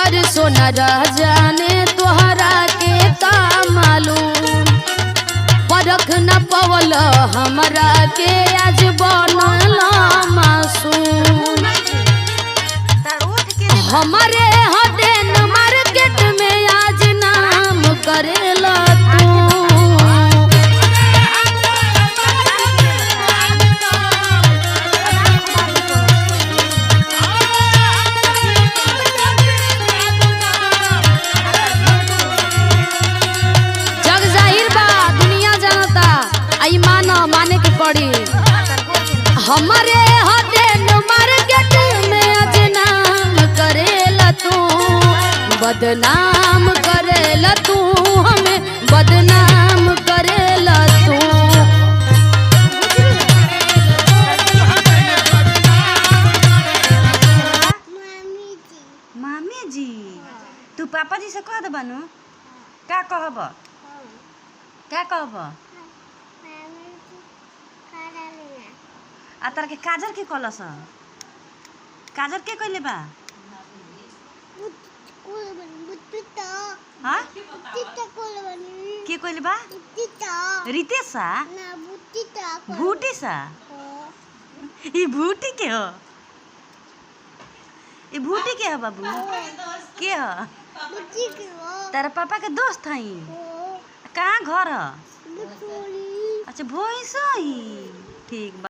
भीतर सोना जाने तोहरा के का मालूम। परख न पवल हमरा के आज बनल मासूम। हमारे हदेन मार्केट में आज नाम करेला तू। जग जाहिर बा दुनिया जानता आई माने के पड़ी। हमारे हदेन मार्केट में आज नाम करेला तू। बदनाम करेला तू हमें बदनाम करेला तू। मामी जी तू पापा जी से कह दबानु का कहब क्या कहब आ तार के काजर के कलस काजर के कइले बा हाँ के कइले बा रितेशा भूटीसा ई भूटी के हो ई भूटी के हो बाबू के हो तारा पापा के दोस्त हई कहाँ घर ह अच्छा भोइस ही ठीक बा।